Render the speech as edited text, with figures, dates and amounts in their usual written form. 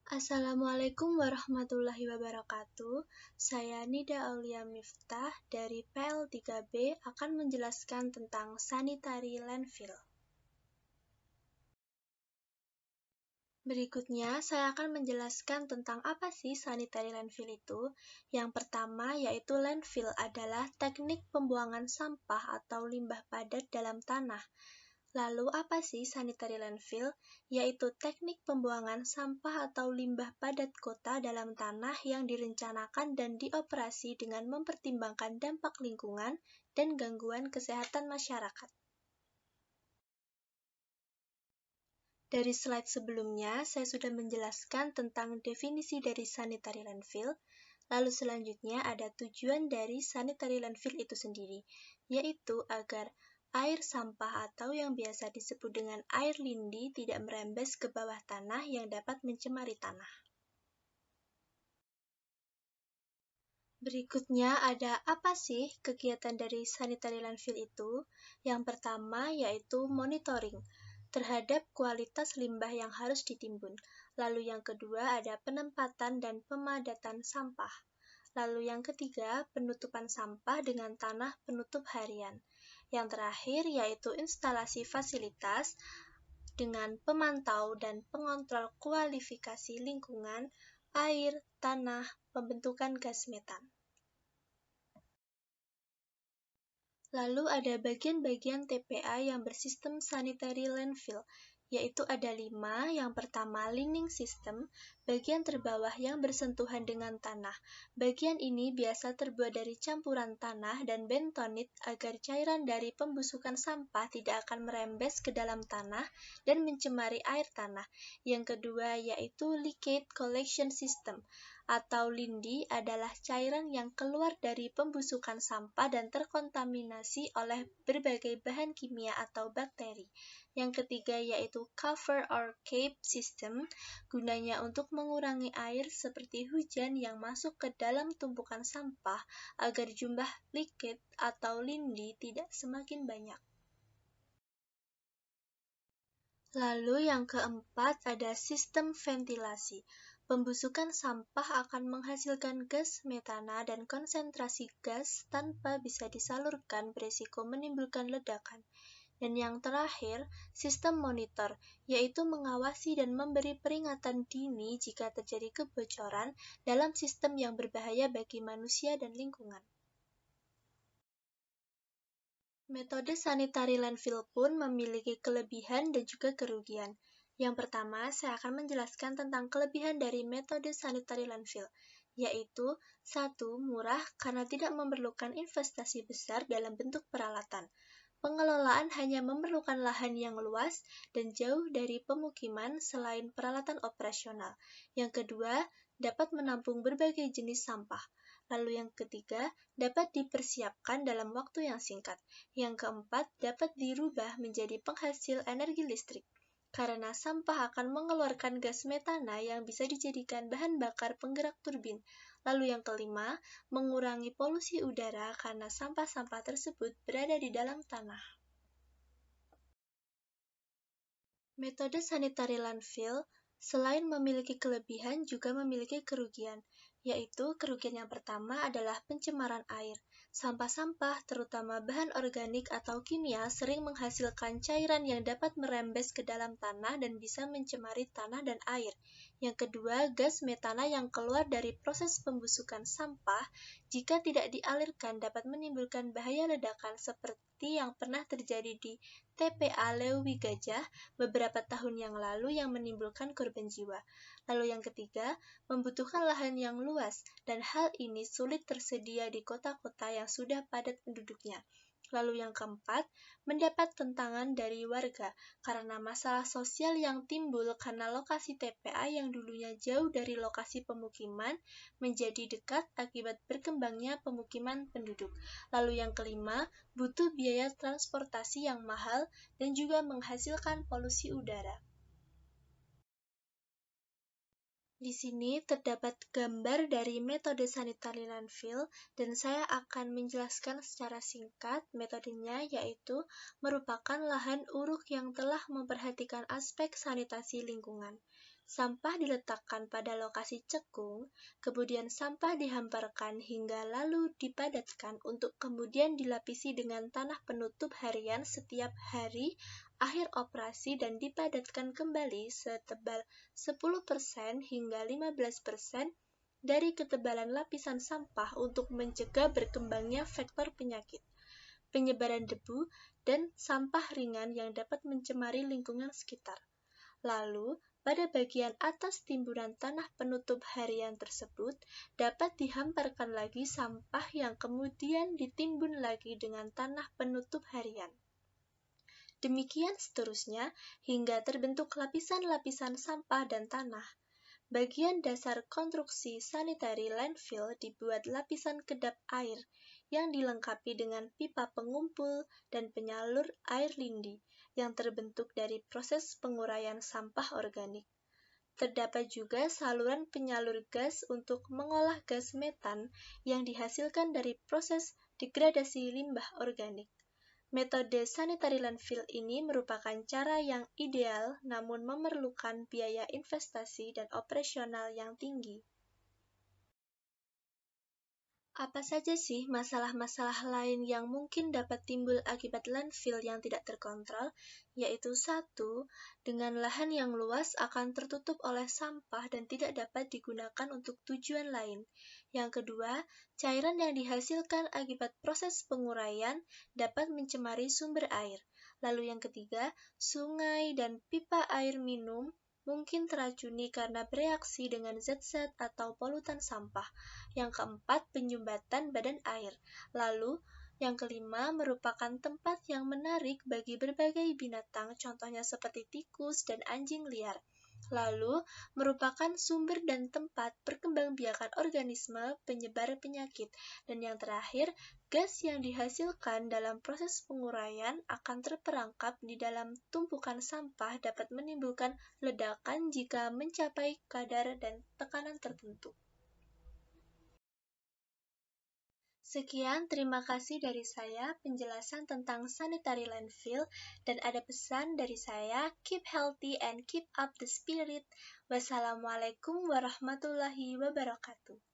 Assalamualaikum warahmatullahi wabarakatuh. Saya Nida Aulia Miftah dari PL3B akan menjelaskan tentang sanitary landfill. Berikutnya, saya akan menjelaskan tentang apa sih sanitary landfill itu. Yang pertama, yaitu landfill adalah teknik pembuangan sampah atau limbah padat dalam tanah. Lalu apa sih sanitary landfill? Yaitu teknik pembuangan sampah atau limbah padat kota dalam tanah yang direncanakan dan dioperasi dengan mempertimbangkan dampak lingkungan dan gangguan kesehatan masyarakat. Dari slide sebelumnya, saya sudah menjelaskan tentang definisi dari sanitary landfill. Lalu selanjutnya ada tujuan dari sanitary landfill itu sendiri, yaitu agar air sampah atau yang biasa disebut dengan air lindi tidak merembes ke bawah tanah yang dapat mencemari tanah. Berikutnya ada apa sih kegiatan dari sanitary landfill itu? Yang pertama yaitu monitoring terhadap kualitas limbah yang harus ditimbun. Lalu yang kedua ada penempatan dan pemadatan sampah. Lalu yang ketiga, penutupan sampah dengan tanah penutup harian. Yang terakhir yaitu instalasi fasilitas dengan pemantau dan pengontrol kualifikasi lingkungan, air, tanah, pembentukan gas metan. Lalu ada bagian-bagian TPA yang bersistem sanitary landfill, yaitu ada 5. Yang pertama, lining system, bagian terbawah yang bersentuhan dengan tanah. Bagian ini biasa terbuat dari campuran tanah dan bentonit agar cairan dari pembusukan sampah tidak akan merembes ke dalam tanah dan mencemari air tanah. Yang kedua, yaitu leachate collection system, atau lindi adalah cairan yang keluar dari pembusukan sampah dan terkontaminasi oleh berbagai bahan kimia atau bakteri. Yang ketiga yaitu cover or cape system, gunanya untuk mengurangi air seperti hujan yang masuk ke dalam tumpukan sampah agar jumlah leachate atau lindi tidak semakin banyak. Lalu yang keempat ada sistem ventilasi. Pembusukan sampah akan menghasilkan gas metana dan konsentrasi gas tanpa bisa disalurkan berisiko menimbulkan ledakan. Dan yang terakhir, sistem monitor, yaitu mengawasi dan memberi peringatan dini jika terjadi kebocoran dalam sistem yang berbahaya bagi manusia dan lingkungan. Metode sanitary landfill pun memiliki kelebihan dan juga kerugian. Yang pertama, saya akan menjelaskan tentang kelebihan dari metode sanitary landfill, yaitu 1. Murah karena tidak memerlukan investasi besar dalam bentuk peralatan. Pengelolaan hanya memerlukan lahan yang luas dan jauh dari pemukiman selain peralatan operasional. Yang kedua, dapat menampung berbagai jenis sampah. Lalu yang ketiga, dapat dipersiapkan dalam waktu yang singkat. Yang keempat, dapat dirubah menjadi penghasil energi listrik. Karena sampah akan mengeluarkan gas metana yang bisa dijadikan bahan bakar penggerak turbin. Lalu yang kelima, mengurangi polusi udara karena sampah-sampah tersebut berada di dalam tanah. Metode sanitary landfill selain memiliki kelebihan juga memiliki kerugian, yaitu kerugian yang pertama adalah pencemaran air. Sampah-sampah, terutama bahan organik atau kimia, sering menghasilkan cairan yang dapat merembes ke dalam tanah dan bisa mencemari tanah dan air. Yang kedua, gas metana yang keluar dari proses pembusukan sampah, jika tidak dialirkan dapat menimbulkan bahaya ledakan seperti yang pernah terjadi di TPA Lewi Gajah beberapa tahun yang lalu yang menimbulkan korban jiwa. Lalu yang ketiga, membutuhkan lahan yang luas, dan hal ini sulit tersedia di kota-kota yang sudah padat penduduknya. Lalu yang keempat, mendapat tentangan dari warga karena masalah sosial yang timbul karena lokasi TPA yang dulunya jauh dari lokasi pemukiman menjadi dekat akibat berkembangnya pemukiman penduduk. Lalu yang kelima, butuh biaya transportasi yang mahal dan juga menghasilkan polusi udara. Di sini terdapat gambar dari metode sanitary landfill dan saya akan menjelaskan secara singkat metodenya, yaitu merupakan lahan uruk yang telah memperhatikan aspek sanitasi lingkungan. Sampah diletakkan pada lokasi cekung, kemudian sampah dihamparkan hingga lalu dipadatkan untuk kemudian dilapisi dengan tanah penutup harian setiap hari akhir operasi dan dipadatkan kembali setebal 10% hingga 15% dari ketebalan lapisan sampah untuk mencegah berkembangnya vektor penyakit, penyebaran debu, dan sampah ringan yang dapat mencemari lingkungan sekitar. Lalu, pada bagian atas timbunan tanah penutup harian tersebut dapat dihamparkan lagi sampah yang kemudian ditimbun lagi dengan tanah penutup harian. Demikian seterusnya hingga terbentuk lapisan-lapisan sampah dan tanah. Bagian dasar konstruksi sanitary landfill dibuat lapisan kedap air yang dilengkapi dengan pipa pengumpul dan penyalur air lindi yang terbentuk dari proses penguraian sampah organik. Terdapat juga saluran penyalur gas untuk mengolah gas metan yang dihasilkan dari proses degradasi limbah organik. Metode sanitary landfill ini merupakan cara yang ideal namun memerlukan biaya investasi dan operasional yang tinggi. Apa saja sih masalah-masalah lain yang mungkin dapat timbul akibat landfill yang tidak terkontrol? Yaitu 1. Dengan lahan yang luas akan tertutup oleh sampah dan tidak dapat digunakan untuk tujuan lain. Yang kedua, cairan yang dihasilkan akibat proses penguraian dapat mencemari sumber air. Lalu yang ketiga, sungai dan pipa air minum mungkin teracuni karena bereaksi dengan zat-zat atau polutan sampah. Yang keempat, penyumbatan badan air. Lalu, yang kelima merupakan tempat yang menarik bagi berbagai binatang, contohnya seperti tikus dan anjing liar. Lalu, merupakan sumber dan tempat perkembangbiakan organisme penyebar penyakit. Dan yang terakhir, gas yang dihasilkan dalam proses penguraian akan terperangkap di dalam tumpukan sampah dapat menimbulkan ledakan jika mencapai kadar dan tekanan tertentu. Sekian, terima kasih dari saya penjelasan tentang sanitary landfill, dan ada pesan dari saya, keep healthy and keep up the spirit. Wassalamualaikum warahmatullahi wabarakatuh.